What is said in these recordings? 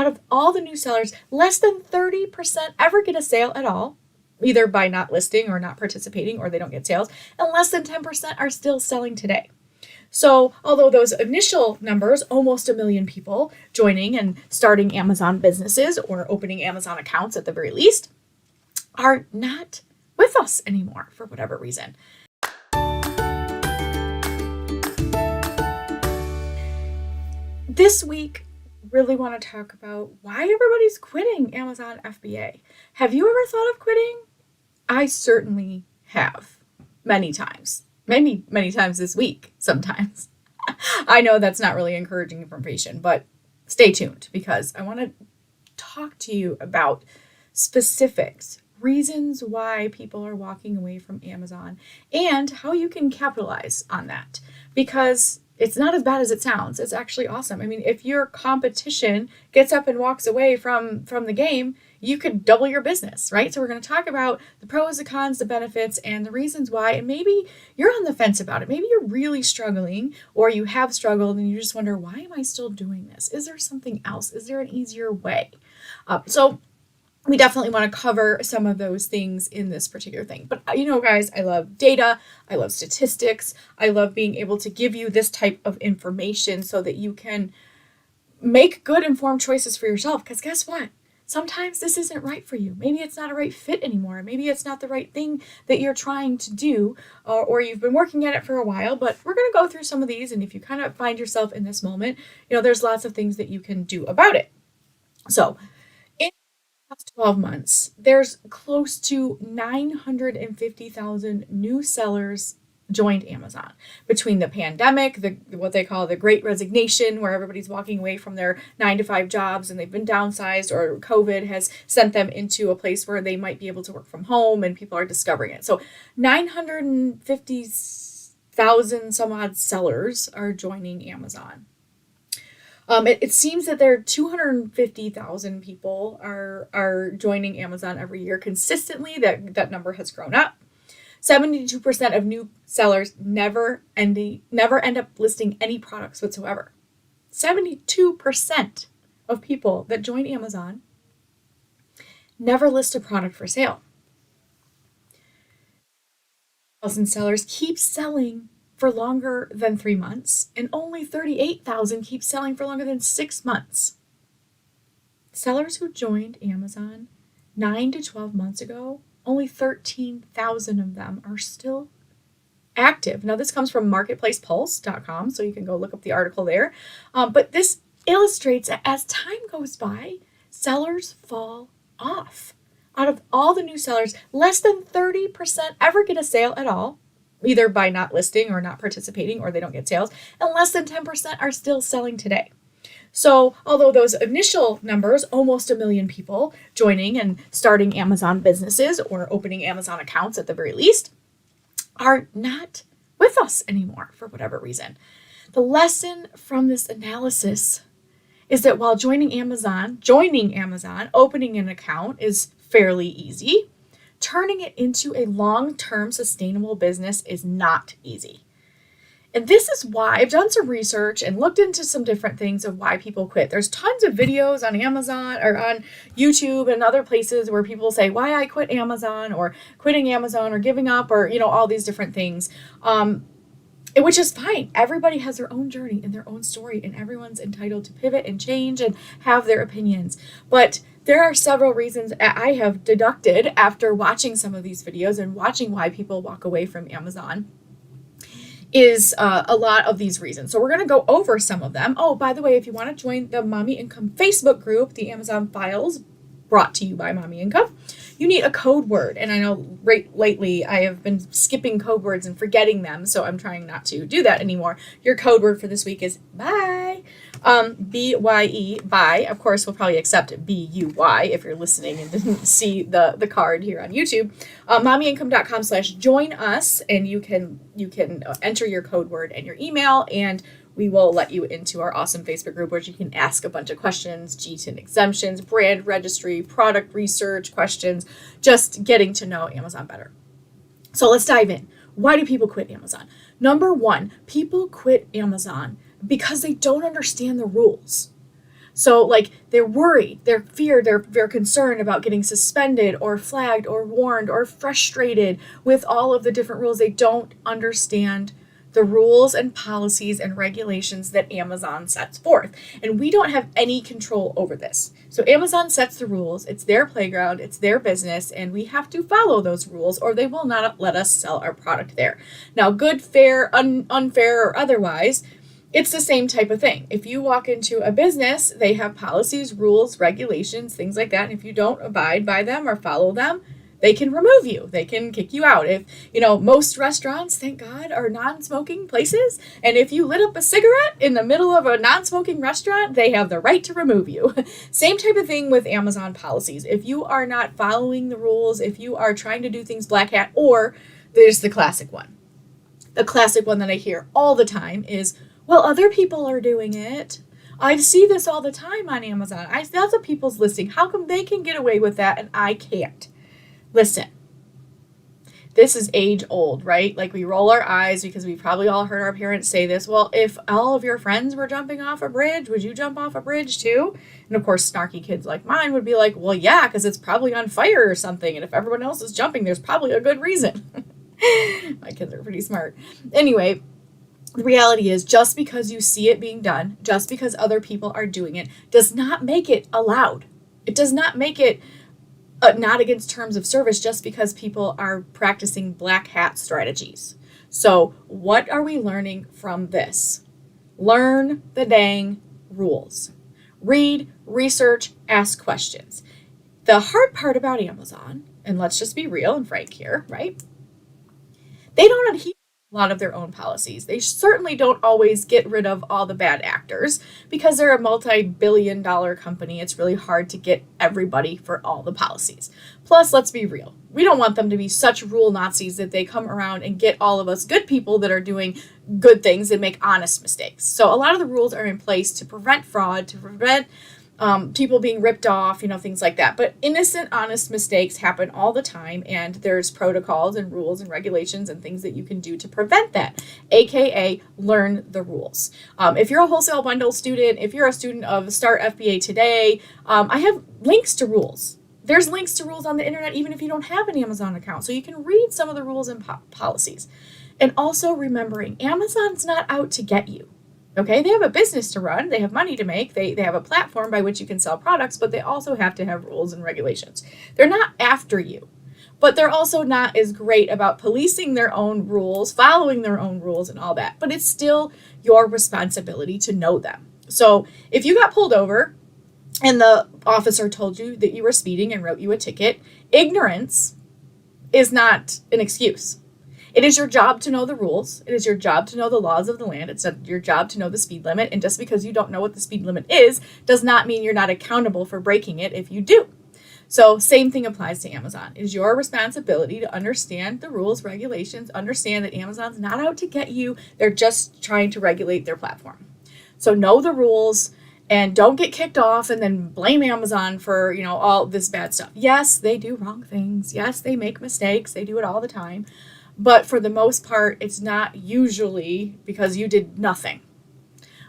of all the new sellers, less than 30% ever get a sale at all, either by not listing or not participating, or they don't get sales, and less than 10% are still selling today. So although those initial numbers, almost 1 million people joining and starting Amazon businesses or opening Amazon accounts at the very least, are not with us anymore for whatever reason. This week, really want to talk about why everybody's quitting Amazon FBA. Have you ever thought of quitting? I certainly have, many times. Many times this week, sometimes. I know that's not really encouraging information, but stay tuned because I want to talk to you about specifics, reasons why people are walking away from Amazon, and how you can capitalize on that. Because it's not as bad as it sounds. It's actually awesome. I mean, if your competition gets up and walks away from the game, you could double your business, right? So we're going to talk about the pros, the cons, the benefits, and the reasons why. And maybe you're on the fence about it. Maybe you're really struggling, or you have struggled and you just wonder, why am I still doing this? Is there something else? Is there an easier way? So we definitely want to cover some of those things in this particular thing. But guys, I love data. I love statistics. I love being able to give you this type of information so that you can make good informed choices for yourself. Because guess what? Sometimes this isn't right for you. Maybe it's not a right fit anymore. Maybe it's not the right thing that you're trying to do, or you've been working at it for a while. But we're going to go through some of these. And if you kind of find yourself in this moment, there's lots of things that you can do about it. So in the past 12 months, there's close to 950,000 new sellers joined Amazon between the pandemic, what they call the Great Resignation, where everybody's walking away from their 9-to-5 jobs and they've been downsized, or COVID has sent them into a place where they might be able to work from home and people are discovering it. So 950,000 some odd sellers are joining Amazon. It seems that there are 250,000 people are joining Amazon every year consistently. That number has grown up. 72% of new sellers never end up listing any products whatsoever. 72% of people that join Amazon never list a product for sale. 1,000 sellers keep selling for longer than 3 months, and only 38,000 keep selling for longer than 6 months. Sellers who joined Amazon 9 to 12 months ago, only 13,000 of them are still active. Now, this comes from marketplacepulse.com, so you can go look up the article there. But this illustrates that as time goes by, sellers fall off. Out of all the new sellers, less than 30% ever get a sale at all, either by not listing or not participating, or they don't get sales, and less than 10% are still selling today. So although those initial numbers, almost 1 million people joining and starting Amazon businesses or opening Amazon accounts at the very least, are not with us anymore for whatever reason. The lesson from this analysis is that while joining Amazon, opening an account is fairly easy, turning it into a long-term sustainable business is not easy. And this is why I've done some research and looked into some different things of why people quit. There's tons of videos on Amazon or on YouTube and other places where people say why I quit Amazon, or quitting Amazon, or giving up, or all these different things, which is fine. Everybody has their own journey and their own story, and everyone's entitled to pivot and change and have their opinions. But there are several reasons I have deducted after watching some of these videos and watching why people walk away from Amazon. Is a lot of these reasons. So we're going to go over some of them. Oh, by the way, if you want to join the Mommy Income Facebook group, the Amazon Files, brought to you by Mommy Income, you need a code word. And I know lately I have been skipping code words and forgetting them, so I'm trying not to do that anymore. Your code word for this week is BYE. B-Y-E, buy. Of course, we'll probably accept B-U-Y if you're listening and didn't see the card here on YouTube. mommyincome.com/join us, and you can enter your code word and your email, and we will let you into our awesome Facebook group where you can ask a bunch of questions, GTIN exemptions, brand registry, product research questions, just getting to know Amazon better. So let's dive in. Why do people quit Amazon? Number one, people quit Amazon because they don't understand the rules. So like they're worried, they're feared, they're concerned about getting suspended or flagged or warned or frustrated with all of the different rules. They don't understand the rules and policies and regulations that Amazon sets forth. And we don't have any control over this. So Amazon sets the rules, it's their playground, it's their business, and we have to follow those rules or they will not let us sell our product there. Now, good, fair, unfair, or otherwise, it's the same type of thing. If you walk into a business, they have policies, rules, regulations, things like that. And if you don't abide by them or follow them, they can remove you. They can kick you out. If, most restaurants, thank God, are non-smoking places. And if you lit up a cigarette in the middle of a non-smoking restaurant, they have the right to remove you. Same type of thing with Amazon policies. If you are not following the rules, if you are trying to do things black hat, or there's the classic one. The classic one that I hear all the time is, well, other people are doing it. I see this all the time on Amazon. That's a people's listing. How come they can get away with that and I can't? Listen, this is age old, right? Like we roll our eyes because we probably all heard our parents say this. Well, if all of your friends were jumping off a bridge, would you jump off a bridge too? And of course, snarky kids like mine would be like, well, yeah, because it's probably on fire or something. And if everyone else is jumping, there's probably a good reason. My kids are pretty smart. Anyway, the reality is just because you see it being done, just because other people are doing it, does not make it allowed. It does not make it not against terms of service just because people are practicing black hat strategies. So what are we learning from this? Learn the dang rules. Read, research, ask questions. The hard part about Amazon, and let's just be real and frank here, right? They don't adhere a lot of their own policies. They certainly don't always get rid of all the bad actors because they're a multi-billion-dollar company. It's really hard to get everybody for all the policies. Plus, let's be real. We don't want them to be such rule Nazis that they come around and get all of us good people that are doing good things and make honest mistakes. So a lot of the rules are in place to prevent fraud, to prevent people being ripped off, things like that. But innocent, honest mistakes happen all the time, and there's protocols and rules and regulations and things that you can do to prevent that, aka learn the rules. If you're a wholesale bundle student, if you're a student of Start FBA Today, I have links to rules. There's links to rules on the internet even if you don't have an Amazon account, so you can read some of the rules and policies. And also remembering, Amazon's not out to get you. Okay, they have a business to run, they have money to make, they have a platform by which you can sell products, but they also have to have rules and regulations. They're not after you, but they're also not as great about policing their own rules, following their own rules and all that, but it's still your responsibility to know them. So if you got pulled over and the officer told you that you were speeding and wrote you a ticket, ignorance is not an excuse. It is your job to know the rules. It is your job to know the laws of the land. It's your job to know the speed limit. And just because you don't know what the speed limit is, does not mean you're not accountable for breaking it if you do. So same thing applies to Amazon. It is your responsibility to understand the rules, regulations, understand that Amazon's not out to get you. They're just trying to regulate their platform. So know the rules and don't get kicked off and then blame Amazon for, all this bad stuff. Yes, they do wrong things. Yes, they make mistakes. They do it all the time. But for the most part, it's not usually because you did nothing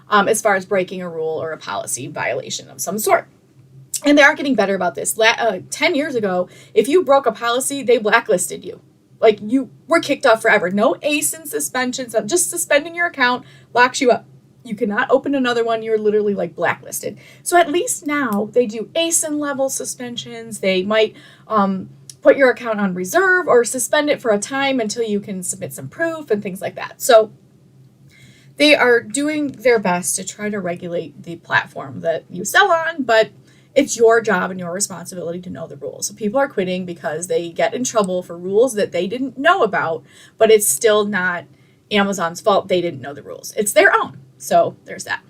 as far as breaking a rule or a policy violation of some sort. And they are getting better about this. 10 years ago, if you broke a policy, they blacklisted you. Like you were kicked off forever. No ASIN suspensions. Just suspending your account locks you up. You cannot open another one. You're literally like blacklisted. So at least now they do ASIN level suspensions. They might put your account on reserve or suspend it for a time until you can submit some proof and things like that. So they are doing their best to try to regulate the platform that you sell on, but it's your job and your responsibility to know the rules. So people are quitting because they get in trouble for rules that they didn't know about, but it's still not Amazon's fault. They didn't know the rules. It's their own. So there's that.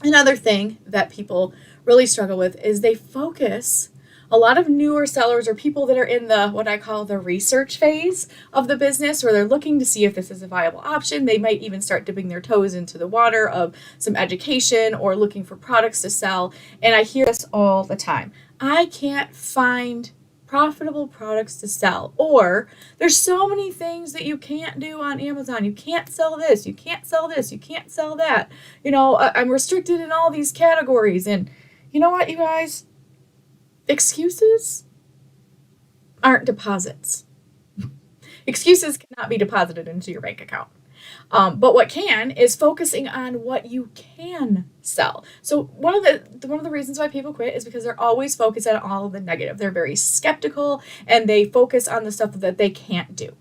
Another thing that people really struggle with is they focus. A lot of newer sellers or people that are in the what I call the research phase of the business, where they're looking to see if this is a viable option. They might even start dipping their toes into the water of some education or looking for products to sell. And I hear this all the time. I can't find profitable products to sell. Or there's so many things that you can't do on Amazon. You can't sell this, you can't sell this, you can't sell that. I'm restricted in all these categories. And you know what, you guys? Excuses aren't deposits. Excuses cannot be deposited into your bank account. But what can is focusing on what you can sell. So one of the reasons why people quit is because they're always focused on all of the negative. They're very skeptical and they focus on the stuff that they can't do.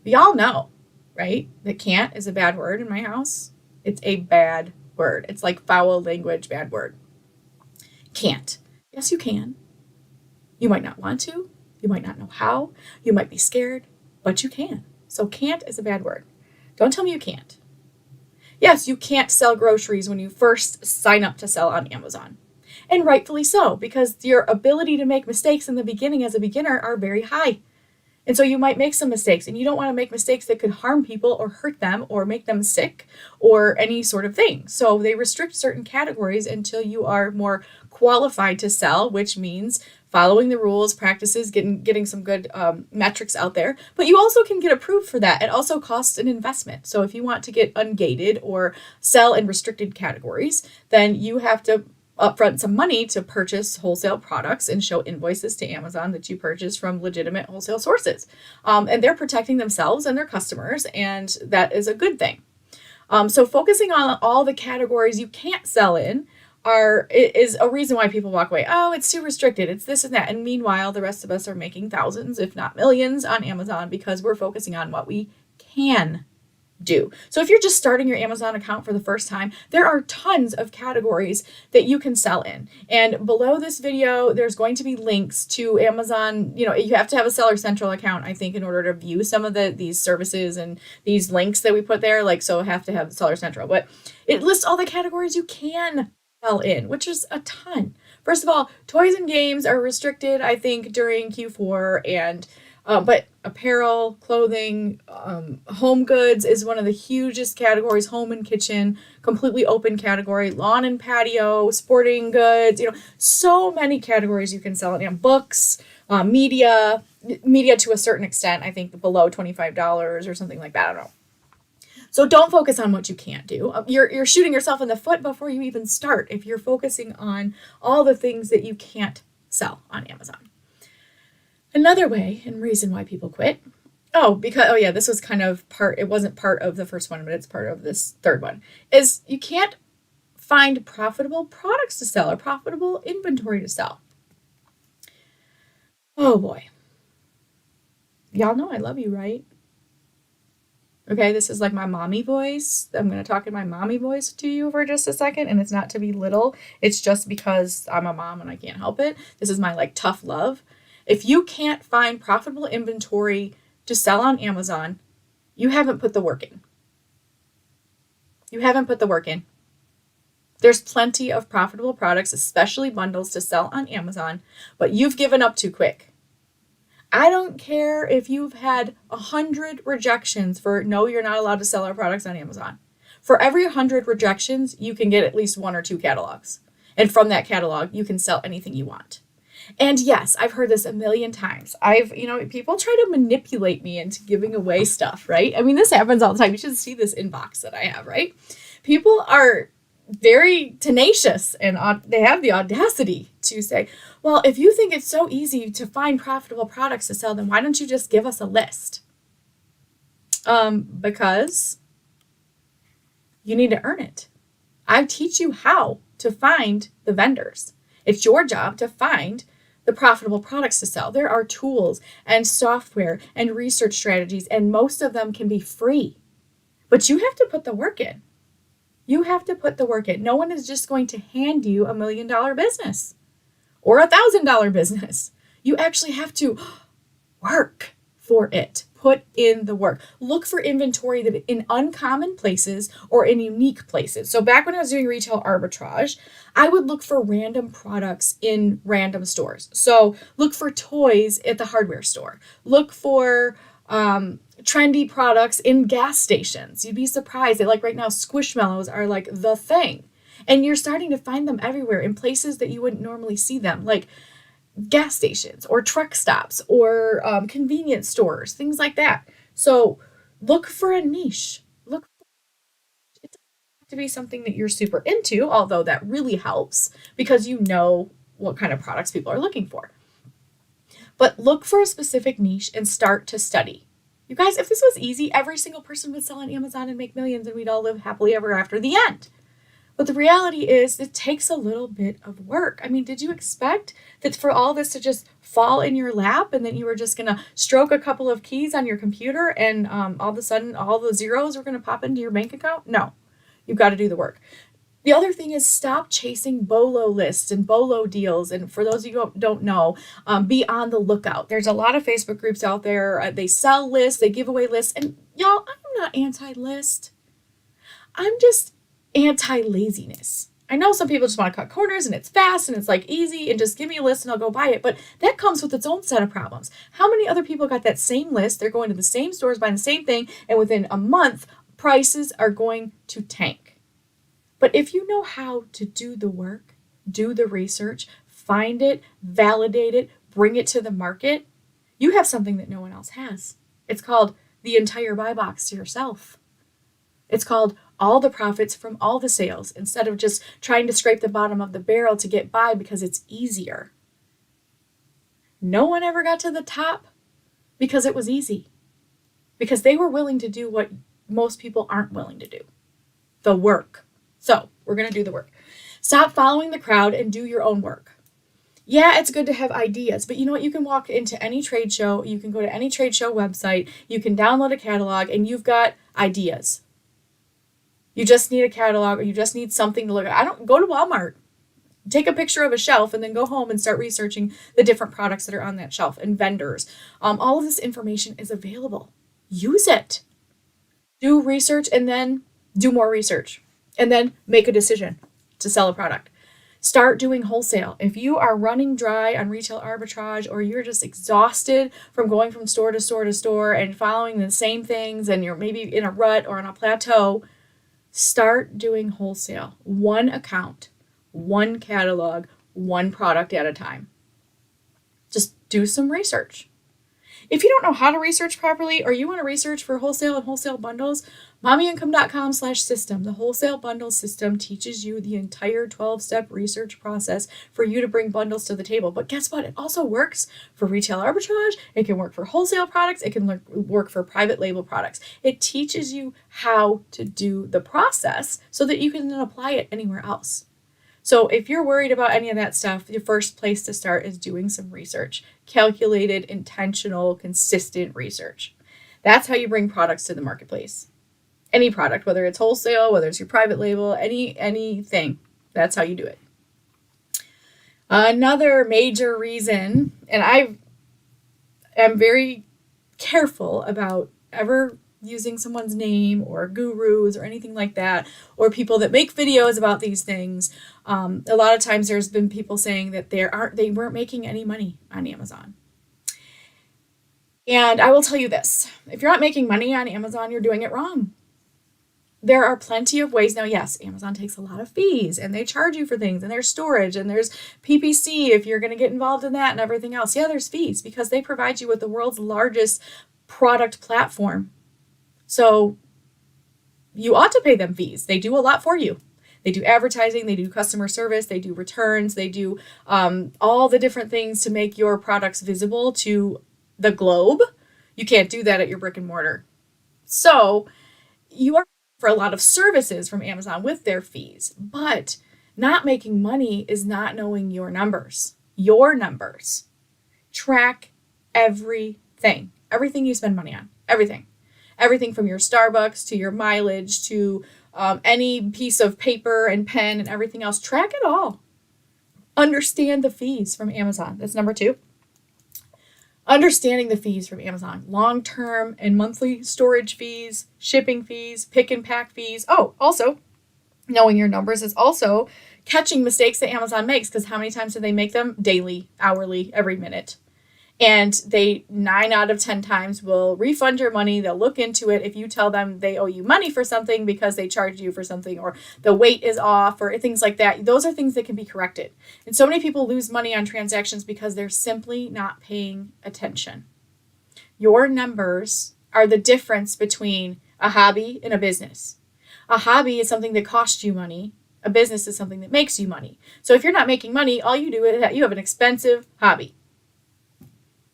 We all know, right? That can't is a bad word in my house. It's a bad word. It's like foul language, bad word. Can't. Yes, you can. You might not want to. You might not know how. You might be scared, but you can. So can't is a bad word. Don't tell me you can't. Yes, you can't sell groceries when you first sign up to sell on Amazon. And rightfully so, because your ability to make mistakes in the beginning as a beginner are very high. And so you might make some mistakes, and you don't want to make mistakes that could harm people or hurt them or make them sick or any sort of thing. So they restrict certain categories until you are more qualified to sell, which means following the rules, practices, getting some good metrics out there. But you also can get approved for that. It also costs an investment. So if you want to get ungated or sell in restricted categories, then you have to upfront some money to purchase wholesale products and show invoices to Amazon that you purchase from legitimate wholesale sources. And they're protecting themselves and their customers, and that is a good thing. So focusing on all the categories you can't sell in is a reason why people walk away. Oh, it's too restricted. It's this and that. And meanwhile, the rest of us are making thousands, if not millions, on Amazon because we're focusing on what we can do. So if you're just starting your Amazon account for the first time, there are tons of categories that you can sell in. And below this video, there's going to be links to Amazon. You have to have a Seller Central account, I think, in order to view some of these services and these links that we put there. So have to have Seller Central. But it lists all the categories you can sell in, which is a ton. First of all, toys and games are restricted, I think, during Q4, but apparel, clothing, home goods is one of the hugest categories. Home and kitchen, completely open category. Lawn and patio, sporting goods. So many categories you can sell it in. Books, media to a certain extent. I think below $25 or something like that. I don't know. So don't focus on what you can't do. You're shooting yourself in the foot before you even start if you're focusing on all the things that you can't sell on Amazon. Another way and reason why people quit. This was kind of it wasn't part of the first one, but it's part of this third one, is you can't find profitable products to sell or profitable inventory to sell. Oh boy. Y'all know I love you, right? Okay, this is like my mommy voice. I'm going to talk in my mommy voice to you for just a second, and it's not to be little. It's just because I'm a mom and I can't help it. This is my tough love. If you can't find profitable inventory to sell on Amazon, you haven't put the work in. You haven't put the work in. There's plenty of profitable products, especially bundles, to sell on Amazon, but you've given up too quick. I don't care if you've had 100 rejections for no, you're not allowed to sell our products on Amazon. For every 100 rejections, you can get at least 1 or 2 catalogs. And from that catalog, you can sell anything you want. And yes, I've heard this a million times. People try to manipulate me into giving away stuff, right? I mean, this happens all the time. You should see this inbox that I have, right? People are very tenacious and they have the audacity to say, well, if you think it's so easy to find profitable products to sell, then why don't you just give us a list? Because you need to earn it. I teach you how to find the vendors. It's your job to find the profitable products to sell. There are tools and software and research strategies, and most of them can be free. But you have to put the work in. You have to put the work in. No one is just going to hand you $1 million business or $1,000 business. You actually have to work for it. Put in the work. Look for inventory that in uncommon places or in unique places. So back when I was doing retail arbitrage, I would look for random products in random stores. So look for toys at the hardware store. Look for trendy products in gas stations. You'd be surprised that right now Squishmallows are the thing. And you're starting to find them everywhere in places that you wouldn't normally see them. gas stations or truck stops or convenience stores, things like that. So look for a niche. Look, it doesn't have to be something that you're super into, although that really helps because you know what kind of products people are looking for. But look for a specific niche and start to study. You guys, if this was easy, every single person would sell on Amazon and make millions and we'd all live happily ever after the end. But the reality is it takes a little bit of work. I mean, did you expect that for all this to just fall in your lap and then you were just going to stroke a couple of keys on your computer and all of a sudden all the zeros were going to pop into your bank account? No, you've got to do the work. The other thing is stop chasing BOLO lists and BOLO deals. And for those of you who don't know, be on the lookout. There's a lot of Facebook groups out there. They sell lists, they give away lists. And y'all, I'm not anti-list. I'm just anti-laziness. I know some people just want to cut corners and it's fast and it's like easy and just give me a list and I'll go buy it. But that comes with its own set of problems. How many other people got that same list? They're going to the same stores, buying the same thing. And within a month, prices are going to tank. But if you know how to do the work, do the research, find it, validate it, bring it to the market, you have something that no one else has. It's called the entire buy box to yourself. It's called all the profits from all the sales instead of just trying to scrape the bottom of the barrel to get by because it's easier. No one ever got to the top because it was easy. Because they were willing to do what most people aren't willing to do. The work. So we're going to do the work. Stop following the crowd and do your own work. Yeah, it's good to have ideas, but you know what? You can walk into any trade show. You can go to any trade show website. You can download a catalog and you've got ideas. You just need a catalog or you just need something to look at. Go to Walmart. Take a picture of a shelf and then go home and start researching the different products that are on that shelf and vendors. All of this information is available. Use it. Do research and then do more research. And then make a decision to sell a product. Start doing wholesale. If you are running dry on retail arbitrage or you're just exhausted from going from store to store to store and following the same things and you're maybe in a rut or on a plateau, start doing wholesale. One account, one catalog, one product at a time. Just do some research. If you don't know how to research properly or you want to research for wholesale and wholesale bundles, mommyincome.com/system. The wholesale bundle system teaches you the entire 12-step research process for you to bring bundles to the table. But guess what? It also works for retail arbitrage. It can work for wholesale products. It can work for private label products. It teaches you how to do the process so that you can then apply it anywhere else. So if you're worried about any of that stuff, your first place to start is doing some research. Calculated, intentional, consistent research. That's how you bring products to the marketplace. Any product, whether it's wholesale, whether it's your private label, anything. That's how you do it. Another major reason, and I am very careful about ever using someone's name or gurus or anything like that, or people that make videos about these things. A lot of times there's been people saying that they weren't making any money on Amazon. And I will tell you this, if you're not making money on Amazon, you're doing it wrong. There are plenty of ways. Now, yes, Amazon takes a lot of fees and they charge you for things and there's storage and there's PPC if you're going to get involved in that and everything else. Yeah, there's fees because they provide you with the world's largest product platform. So you ought to pay them fees. They do a lot for you. They do advertising, they do customer service, they do returns, they do all the different things to make your products visible to the globe. You can't do that at your brick and mortar. So you are for a lot of services from Amazon with their fees, but not making money is not knowing your numbers. Your numbers. Track everything you spend money on, everything from your Starbucks to your mileage to any piece of paper and pen and everything else. Track it all. Understand the fees from Amazon. That's number 2. Understanding the fees from Amazon, long-term and monthly storage fees, shipping fees, pick and pack fees. Oh, also knowing your numbers is also catching mistakes that Amazon makes, because how many times do they make them? Daily, hourly, every minute. And they 9 out of 10 times will refund your money. They'll look into it if you tell them they owe you money for something because they charged you for something, or the weight is off, or things like that. Those are things that can be corrected. And so many people lose money on transactions because they're simply not paying attention. Your numbers are the difference between a hobby and a business. A hobby is something that costs you money. A business is something that makes you money. So if you're not making money, all you do is that you have an expensive hobby.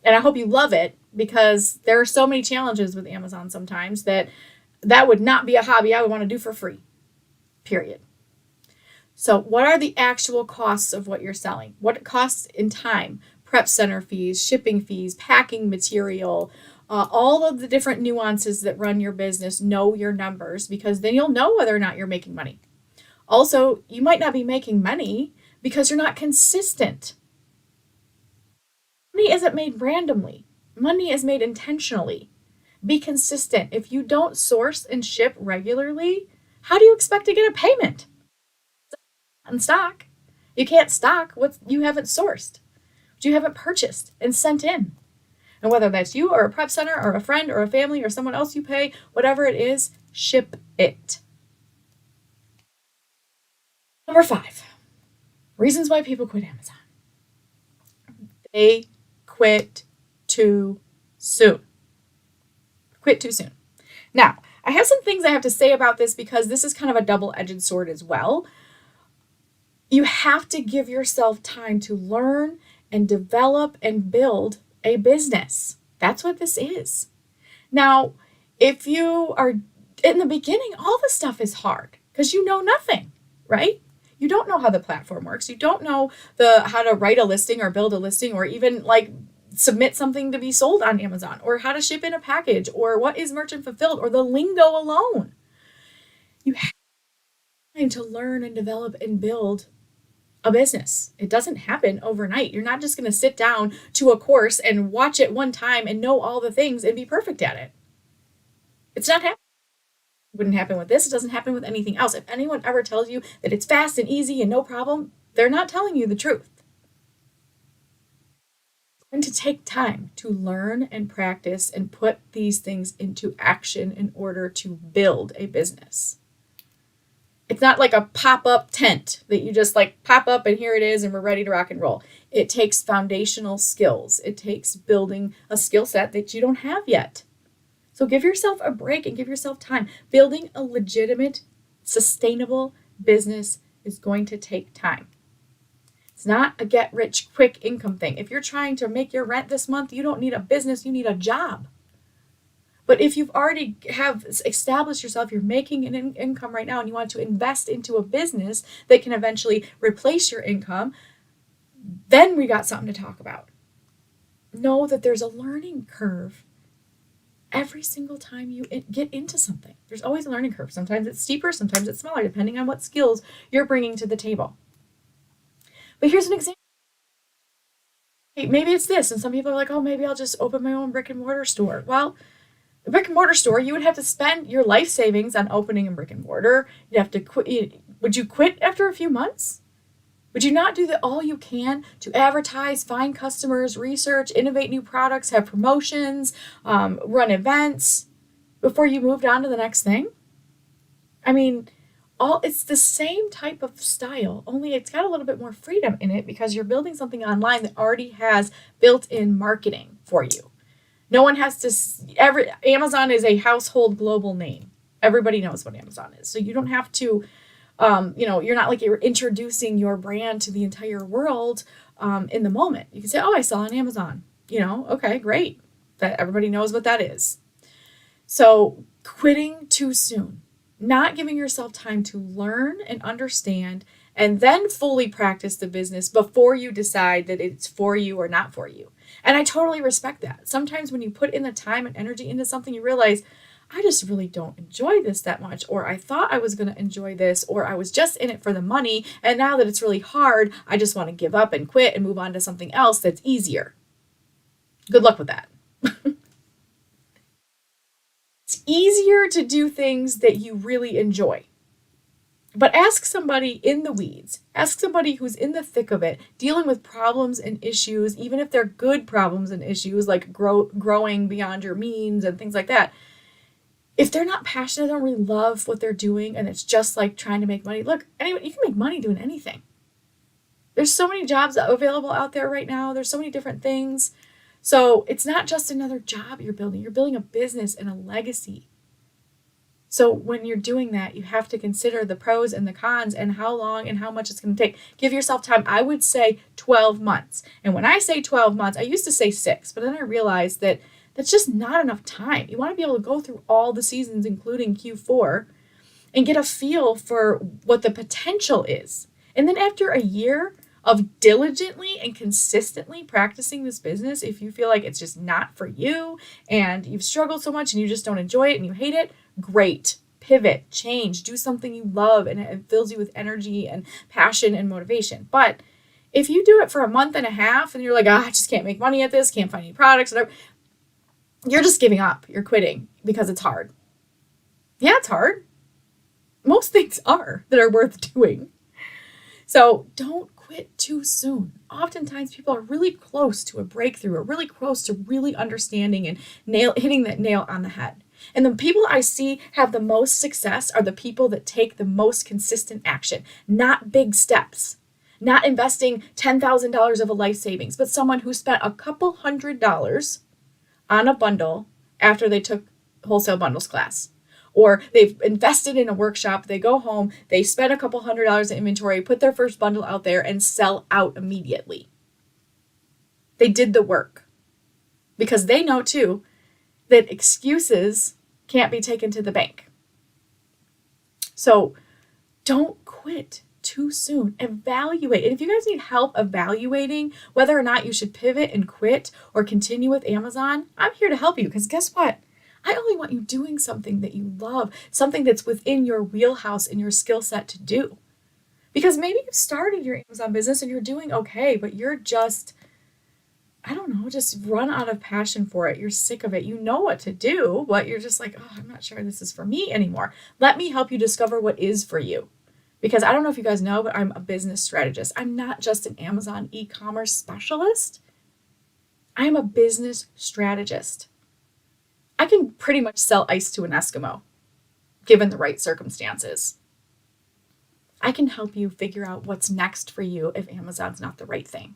And I hope you love it, because there are so many challenges with Amazon sometimes that would not be a hobby I would want to do for free, period. So what are the actual costs of what you're selling? What it costs in time, prep center fees, shipping fees, packing material, all of the different nuances that run your business. Know your numbers, because then you'll know whether or not you're making money. Also, you might not be making money because you're not consistent. Money isn't made randomly. Money is made intentionally. Be consistent. If you don't source and ship regularly, how do you expect to get a payment? In stock. You can't stock what you haven't sourced, what you haven't purchased and sent in. And whether that's you or a prep center or a friend or a family or someone else you pay, whatever it is, ship it. Number 5, reasons why people quit Amazon. They quit too soon. Quit too soon. Now, I have some things I have to say about this, because this is kind of a double-edged sword as well. You have to give yourself time to learn and develop and build a business. That's what this is. Now, if you are in the beginning, all the stuff is hard because you know nothing, right? You don't know how the platform works. You don't know how to write a listing or build a listing, or even submit something to be sold on Amazon, or how to ship in a package, or what is merchant fulfilled, or the lingo alone. You have time to learn and develop and build a business. It doesn't happen overnight. You're not just going to sit down to a course and watch it one time and know all the things and be perfect at it. It's not happening. It wouldn't happen with this. It doesn't happen with anything else. If anyone ever tells you that it's fast and easy and no problem, they're not telling you the truth. It's going to take time to learn and practice and put these things into action in order to build a business. It's not like a pop-up tent that you just pop up and here it is and we're ready to rock and roll. It takes foundational skills. It takes building a skill set that you don't have yet. So give yourself a break and give yourself time. Building a legitimate, sustainable business is going to take time. It's not a get-rich-quick income thing. If you're trying to make your rent this month, you don't need a business, you need a job. But if you've already have established yourself, you're making an income right now, and you want to invest into a business that can eventually replace your income, then we got something to talk about. Know that there's a learning curve every single time you get into something. There's always a learning curve. Sometimes it's steeper, sometimes it's smaller, depending on what skills you're bringing to the table. But here's an example. Maybe it's this, and some people are like, oh, maybe I'll just open my own brick and mortar store. Well, a brick and mortar store, you would have to spend your life savings on opening a brick and mortar. You'd have to quit. Would you quit after a few months? Would you not do all you can to advertise, find customers, research, innovate new products, have promotions, run events before you moved on to the next thing? I mean, it's the same type of style, only it's got a little bit more freedom in it because you're building something online that already has built-in marketing for you. No one has to, Amazon is a household global name. Everybody knows what Amazon is. So you don't have to, you're not you're introducing your brand to the entire world in the moment. You can say, oh, I saw on Amazon. Okay, great. That everybody knows what that is. So quitting too soon, not giving yourself time to learn and understand and then fully practice the business before you decide that it's for you or not for you. And I totally respect that. Sometimes when you put in the time and energy into something, you realize, I just really don't enjoy this that much, or I thought I was going to enjoy this, or I was just in it for the money, and now that it's really hard, I just want to give up and quit and move on to something else that's easier. Good luck with that. It's easier to do things that you really enjoy. But ask somebody in the weeds. Ask somebody who's in the thick of it, dealing with problems and issues, even if they're good problems and issues, like growing beyond your means and things like that. If they're not passionate, don't really love what they're doing, and it's just like trying to make money. Look, anyway, you can make money doing anything. There's so many jobs available out there right now. There's so many different things. So it's not just another job you're building. You're building a business and a legacy. So when you're doing that, you have to consider the pros and the cons and how long and how much it's going to take. Give yourself time. I would say 12 months. And when I say 12 months, I used to say 6, but then I realized that that's just not enough time. You want to be able to go through all the seasons, including Q4, and get a feel for what the potential is. And then after a year of diligently and consistently practicing this business, if you feel like it's just not for you and you've struggled so much and you just don't enjoy it and you hate it, great. Pivot, change, do something you love and it fills you with energy and passion and motivation. But if you do it for a month and a half and you're like, I just can't make money at this, can't find any products, whatever, you're just giving up. You're quitting because it's hard. Yeah, it's hard. Most things are that are worth doing. So don't quit too soon. Oftentimes people are really close to a breakthrough or really close to really understanding and hitting that nail on the head. And the people I see have the most success are the people that take the most consistent action, not big steps, not investing $10,000 of a life savings, but someone who spent a couple $100 on a bundle after they took Wholesale Bundles class. Or they've invested in a workshop, they go home, they spend a couple $100 in inventory, put their first bundle out there and sell out immediately. They did the work because they know too that excuses can't be taken to the bank. So don't quit too soon. Evaluate. And if you guys need help evaluating whether or not you should pivot and quit or continue with Amazon, I'm here to help you because guess what? I only want you doing something that you love, something that's within your wheelhouse and your skill set to do. Because maybe you've started your Amazon business and you're doing okay, but you're just, I don't know, just run out of passion for it. You're sick of it. You know what to do, but you're just like, oh, I'm not sure this is for me anymore. Let me help you discover what is for you. Because I don't know if you guys know, but I'm a business strategist. I'm not just an Amazon e-commerce specialist. I am a business strategist. I can pretty much sell ice to an Eskimo, given the right circumstances. I can help you figure out what's next for you if Amazon's not the right thing.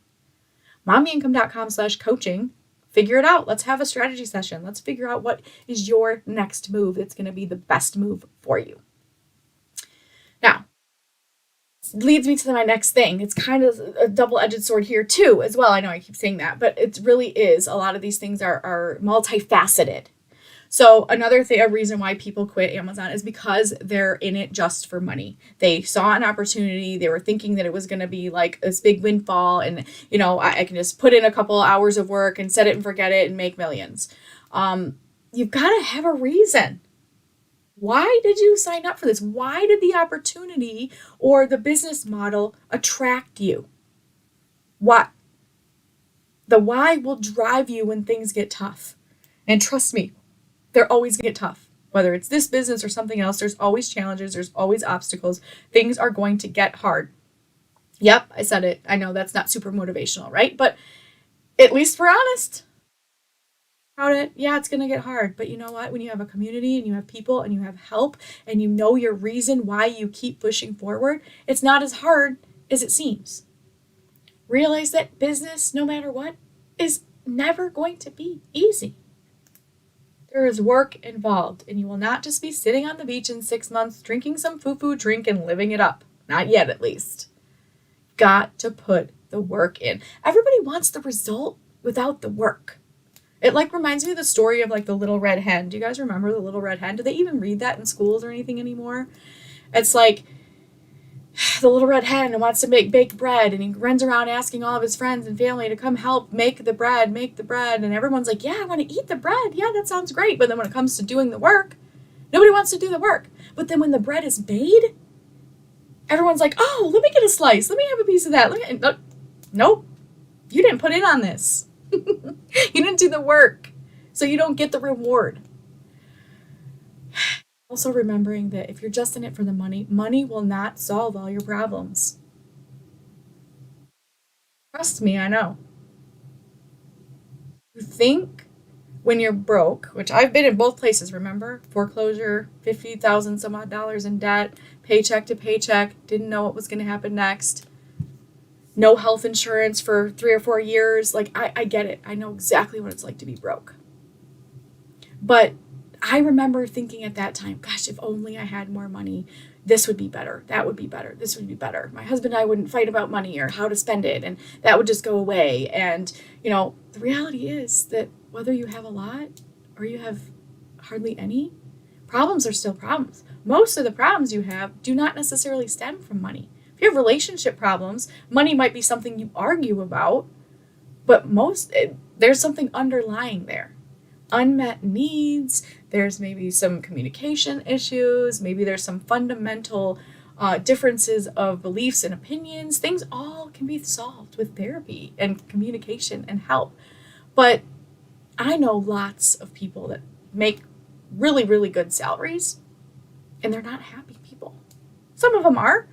mommyincome.com/coaching. Figure it out. Let's have a strategy session. Let's figure out what is your next move that's going to be the best move for you. Now, leads me to my next thing. It's kind of a double-edged sword here too, as well. I know I keep saying that, but it really is. A lot of these things are multifaceted. So another thing, a reason why people quit Amazon is because they're in it just for money. They saw an opportunity. They were thinking that it was going to be like this big windfall and, you know, I can just put in a couple hours of work and set it and forget it and make millions. You've got to have a reason. Why did you sign up for this? Why did the opportunity or the business model attract you? What? The why will drive you when things get tough. And trust me, they're always going to get tough. Whether it's this business or something else, there's always challenges. There's always obstacles. Things are going to get hard. Yep, I said it. I know that's not super motivational, right? But at least we're honest about it. Yeah, it's going to get hard. But you know what? When you have a community and you have people and you have help and you know your reason why you keep pushing forward, it's not as hard as it seems. Realize that business, no matter what, is never going to be easy. There is work involved, and you will not just be sitting on the beach in 6 months, drinking some foo-foo drink and living it up. Not yet, at least. Got to put the work in. Everybody wants the result without the work. It reminds me of the story of the little red hen. Do you guys remember the little red hen? Do they even read that in schools or anything anymore? It's like the little red hen wants to bake bread, and he runs around asking all of his friends and family to come help make the bread, and everyone's like, yeah, I want to eat the bread. Yeah, that sounds great. But then when it comes to doing the work, nobody wants to do the work. But then when the bread is made, everyone's like, oh, let me get a slice. Let me have a piece of that. Nope, you didn't put in on this. You didn't do the work, so you don't get the reward. Also remembering that if you're just in it for the money, money will not solve all your problems. Trust me, I know. You think when you're broke, which I've been in both places, remember? Foreclosure, 50,000 some odd dollars in debt, paycheck to paycheck, didn't know what was going to happen next. No health insurance for 3 or 4 years. Like, I get it. I know exactly what it's like to be broke. But I remember thinking at that time, gosh, if only I had more money, this would be better. That would be better. This would be better. My husband and I wouldn't fight about money or how to spend it, and that would just go away. And, the reality is that whether you have a lot or you have hardly any, problems are still problems. Most of the problems you have do not necessarily stem from money. If you have relationship problems, money might be something you argue about, but there's something underlying there. Unmet needs, there's maybe some communication issues, maybe there's some fundamental differences of beliefs and opinions. Things all can be solved with therapy and communication and help. But I know lots of people that make really, really good salaries and they're not happy people. Some of them are,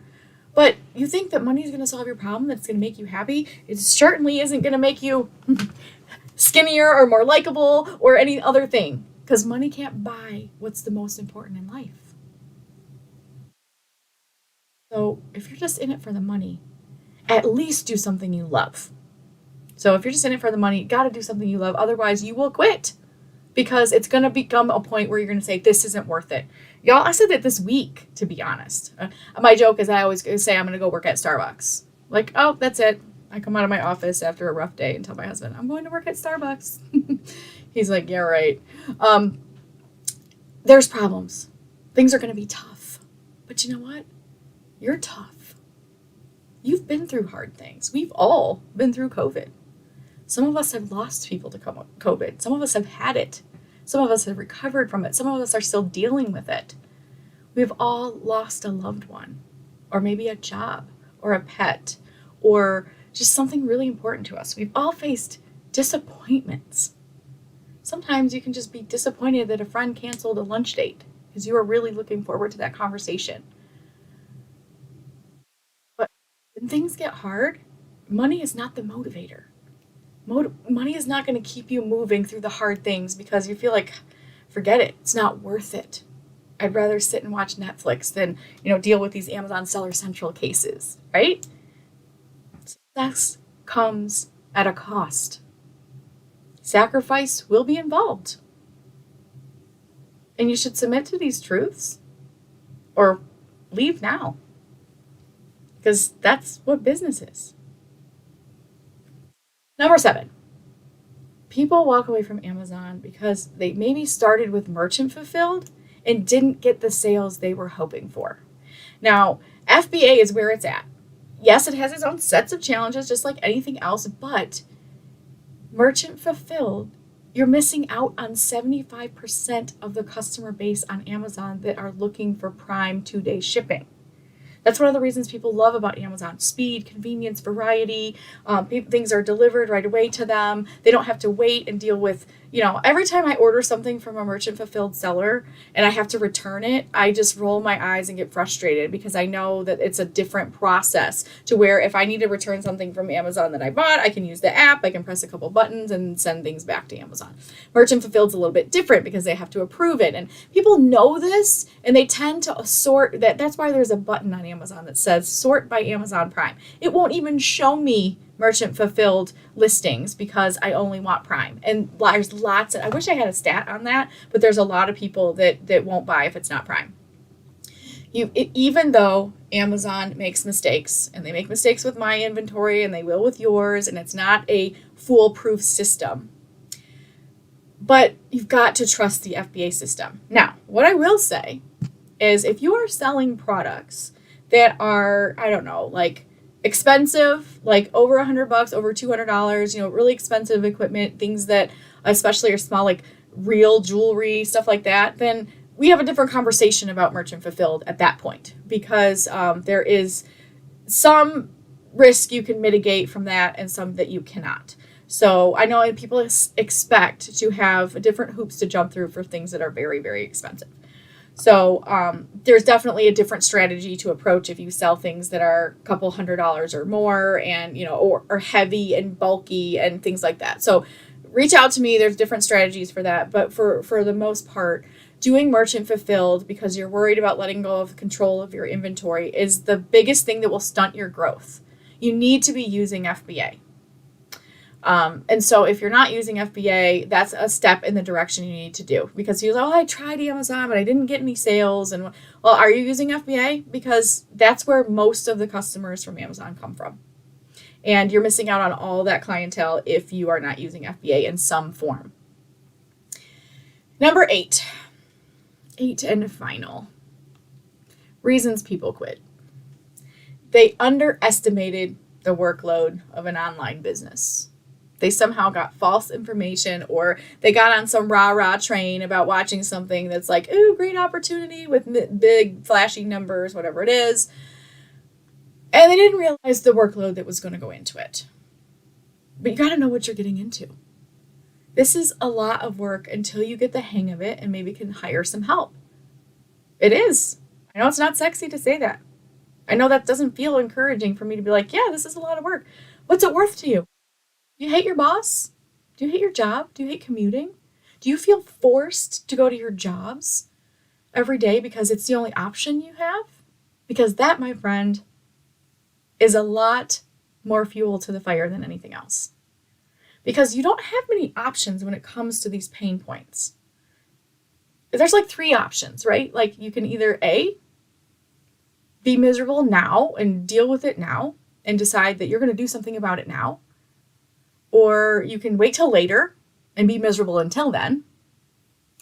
but you think that money is going to solve your problem, that it's going to make you happy. It certainly isn't going to make you skinnier or more likable or any other thing, because money can't buy what's the most important in life. So if you're just in it for the money, at least do something you love. So if you're just in it for the money, you got to do something you love. Otherwise, you will quit because it's going to become a point where you're going to say, this isn't worth it. Y'all, I said that this week, to be honest. My joke is I always say I'm going to go work at Starbucks. Like, oh, that's it. I come out of my office after a rough day and tell my husband, I'm going to work at Starbucks. He's like, yeah, right. There's problems. Things are going to be tough. But you know what? You're tough. You've been through hard things. We've all been through COVID. Some of us have lost people to COVID. Some of us have had it. Some of us have recovered from it. Some of us are still dealing with it. We've all lost a loved one, or maybe a job, or a pet, or just something really important to us. We've all faced disappointments. Sometimes you can just be disappointed that a friend canceled a lunch date because you were really looking forward to that conversation. But when things get hard, money is not the motivator. Money is not going to keep you moving through the hard things because you feel like, forget it, it's not worth it. I'd rather sit and watch Netflix than, deal with these Amazon Seller Central cases, right? Success comes at a cost. Sacrifice will be involved. And you should submit to these truths or leave now. Because that's what business is. Number 7, people walk away from Amazon because they maybe started with merchant fulfilled and didn't get the sales they were hoping for. Now, FBA is where it's at. Yes, it has its own sets of challenges, just like anything else, but merchant fulfilled, you're missing out on 75% of the customer base on Amazon that are looking for prime 2-day shipping. That's one of the reasons people love about Amazon. Speed, convenience, variety. Things are delivered right away to them. They don't have to wait and deal with, every time I order something from a merchant fulfilled seller and I have to return it, I just roll my eyes and get frustrated because I know that it's a different process to where if I need to return something from Amazon that I bought, I can use the app, I can press a couple buttons and send things back to Amazon. Merchant fulfilled is a little bit different because they have to approve it. And people know this and they tend to sort that. That's why there's a button on Amazon that says sort by Amazon Prime. It won't even show me merchant fulfilled listings because I only want Prime. And there's lots I wish I had a stat on that, but there's a lot of people that won't buy if it's not Prime. Even though Amazon makes mistakes, and they make mistakes with my inventory and they will with yours, and it's not a foolproof system, but you've got to trust the FBA system. Now, what I will say is if you are selling products that are, like expensive, like over $100, over $200, really expensive equipment, things that especially are small, like real jewelry, stuff like that, then we have a different conversation about merchant fulfilled at that point because there is some risk you can mitigate from that and some that you cannot. So I know people expect to have different hoops to jump through for things that are very, very expensive. So there's definitely a different strategy to approach if you sell things that are a couple $100s or more, and or heavy and bulky and things like that. So reach out to me. There's different strategies for that, but for the most part, doing merchant fulfilled because you're worried about letting go of control of your inventory is the biggest thing that will stunt your growth. You need to be using FBA. And so if you're not using FBA, that's a step in the direction you need to do, because you're like, oh, I tried Amazon, but I didn't get any sales. And well, are you using FBA? Because that's where most of the customers from Amazon come from. And you're missing out on all that clientele if you are not using FBA in some form. Number 8 and final, reasons people quit. They underestimated the workload of an online business. They somehow got false information, or they got on some rah-rah train about watching something that's like, ooh, great opportunity with big flashy numbers, whatever it is. And they didn't realize the workload that was going to go into it. But you got to know what you're getting into. This is a lot of work until you get the hang of it and maybe can hire some help. It is. I know it's not sexy to say that. I know that doesn't feel encouraging for me to be like, yeah, this is a lot of work. What's it worth to you? Do you hate your boss? Do you hate your job? Do you hate commuting? Do you feel forced to go to your jobs every day because it's the only option you have? Because that, my friend, is a lot more fuel to the fire than anything else. Because you don't have many options when it comes to these pain points. There's like 3 options, right? Like you can either A, be miserable now and deal with it now and decide that you're going to do something about it now. Or you can wait till later and be miserable until then.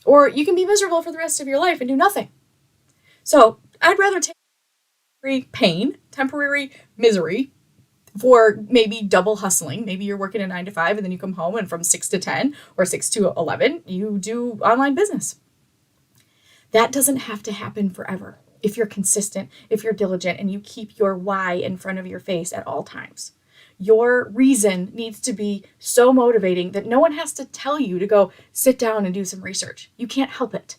Or you can be miserable for the rest of your life and do nothing. So I'd rather take temporary pain, temporary misery for maybe double hustling. Maybe you're working a 9 to 5 and then you come home and from 6 to 10 or 6 to 11, you do online business. That doesn't have to happen forever if you're consistent, if you're diligent, and you keep your why in front of your face at all times. Your reason needs to be so motivating that no one has to tell you to go sit down and do some research. You can't help it,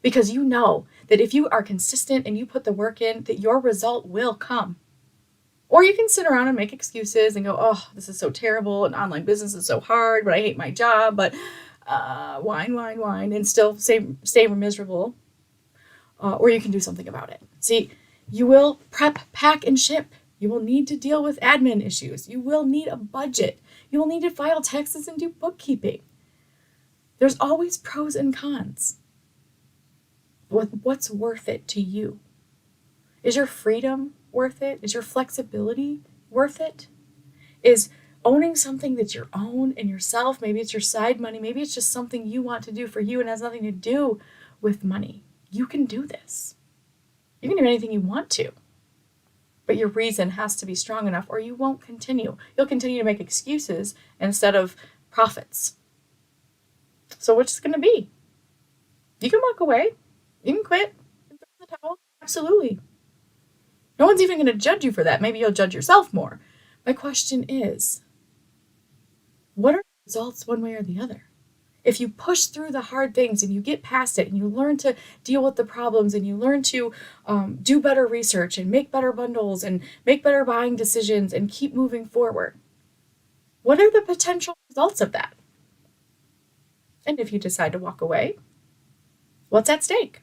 because you know that if you are consistent and you put the work in, that your result will come. Or you can sit around and make excuses and go, oh, this is so terrible and online business is so hard, but I hate my job, but whine, and still stay miserable. Or you can do something about it. See, you will prep, pack, and ship. You will need to deal with admin issues. You will need a budget. You will need to file taxes and do bookkeeping. There's always pros and cons. What's worth it to you? Is your freedom worth it? Is your flexibility worth it? Is owning something that's your own and yourself, maybe it's your side money, maybe it's just something you want to do for you and has nothing to do with money. You can do this. You can do anything you want to. But your reason has to be strong enough or you won't continue. You'll continue to make excuses instead of profits. So which is going to be? You can walk away. You can quit. You can throw in the towel. Absolutely. No one's even going to judge you for that. Maybe you'll judge yourself more. My question is, what are the results one way or the other? If you push through the hard things and you get past it and you learn to deal with the problems and you learn to do better research and make better bundles and make better buying decisions and keep moving forward, what are the potential results of that? And if you decide to walk away, what's at stake?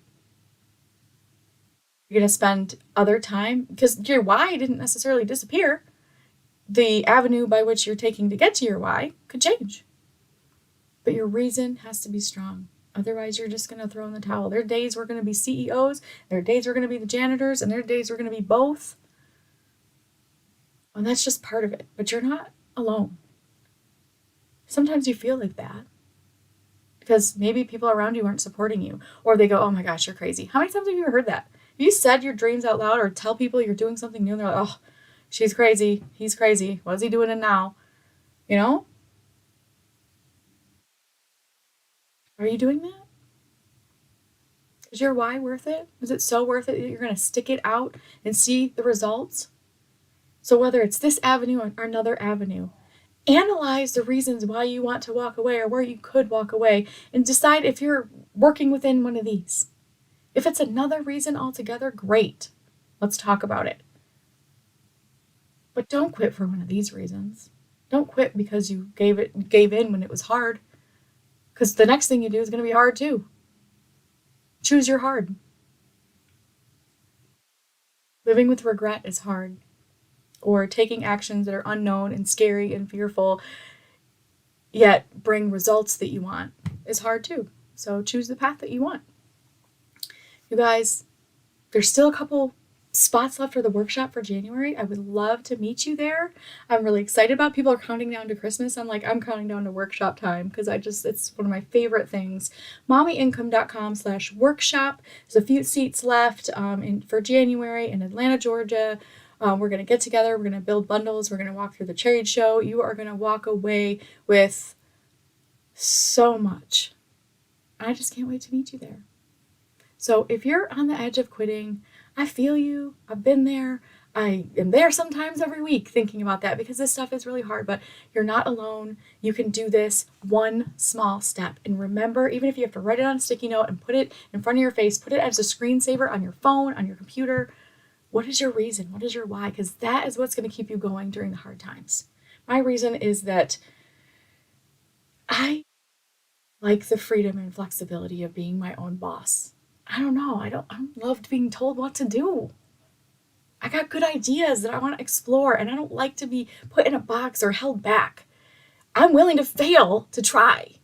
You're going to spend other time, because your why didn't necessarily disappear. The avenue by which you're taking to get to your why could change. But your reason has to be strong. Otherwise, you're just going to throw in the towel. There are days we're going to be CEOs. There are days we're going to be the janitors. And there are days we're going to be both. And that's just part of it. But you're not alone. Sometimes you feel like that, because maybe people around you aren't supporting you. Or they go, oh my gosh, you're crazy. How many times have you heard that? Have you said your dreams out loud or tell people you're doing something new and they're like, oh, she's crazy. He's crazy. What's he doing now? You know? Are you doing that? Is your why worth it? Is it so worth it that you're going to stick it out and see the results? So whether it's this avenue or another avenue, analyze the reasons why you want to walk away or where you could walk away and decide if you're working within one of these. If it's another reason altogether, great. Let's talk about it. But don't quit for one of these reasons. Don't quit because you gave in when it was hard. Because the next thing you do is going to be hard too. Choose your hard. Living with regret is hard. Or taking actions that are unknown and scary and fearful, yet bring results that you want, is hard too. So choose the path that you want. You guys, there's still a couple spots left for the workshop for January. I would love to meet you there. I'm really excited about it. People are counting down to Christmas. I'm counting down to workshop time because it's one of my favorite things. mommyincome.com/workshop. There's a few seats left for January in Atlanta, Georgia. We're going to get together. We're going to build bundles. We're going to walk through the trade show. You are going to walk away with so much. I just can't wait to meet you there. So if you're on the edge of quitting, I feel you. I've been there. I am there sometimes every week thinking about that because this stuff is really hard, but you're not alone. You can do this one small step. And remember, even if you have to write it on a sticky note and put it in front of your face, put it as a screensaver on your phone, on your computer. What is your reason? What is your why? Because that is what's going to keep you going during the hard times. My reason is that I like the freedom and flexibility of being my own boss. I don't know. I don't love being told what to do. I got good ideas that I want to explore, and I don't like to be put in a box or held back. I'm willing to fail to try.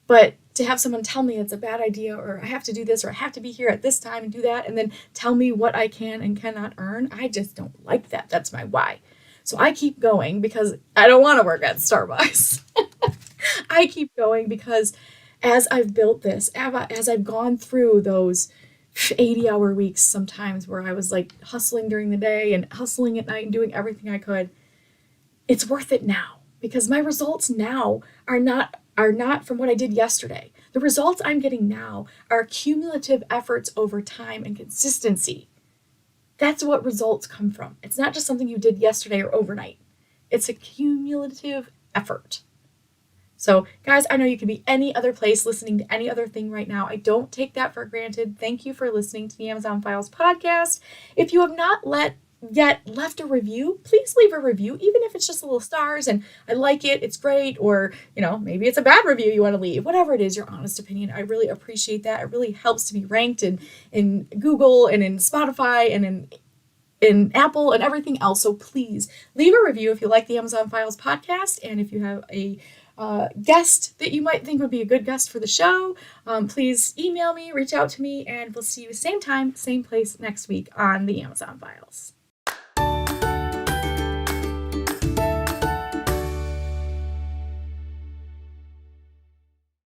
But to have someone tell me it's a bad idea, or I have to do this, or I have to be here at this time and do that, and then tell me what I can and cannot earn, I just don't like that. That's my why. So I keep going because I don't want to work at Starbucks. I keep going because as I've built this, as I've gone through those 80-hour weeks sometimes where I was like hustling during the day and hustling at night and doing everything I could, it's worth it now because my results now are not from what I did yesterday. The results I'm getting now are cumulative efforts over time and consistency. That's what results come from. It's not just something you did yesterday or overnight. It's a cumulative effort. So, guys, I know you could be any other place listening to any other thing right now. I don't take that for granted. Thank you for listening to the Amazon Files podcast. If you have not yet left a review, please leave a review, even if it's just little stars and I like it, it's great, or, maybe it's a bad review you want to leave. Whatever it is, your honest opinion. I really appreciate that. It really helps to be ranked in Google and in Spotify and in Apple and everything else. So please leave a review if you like the Amazon Files podcast, and if you have a guest that you might think would be a good guest for the show, please email me, reach out to me, and we'll see you same time, same place next week on the Amazon Files.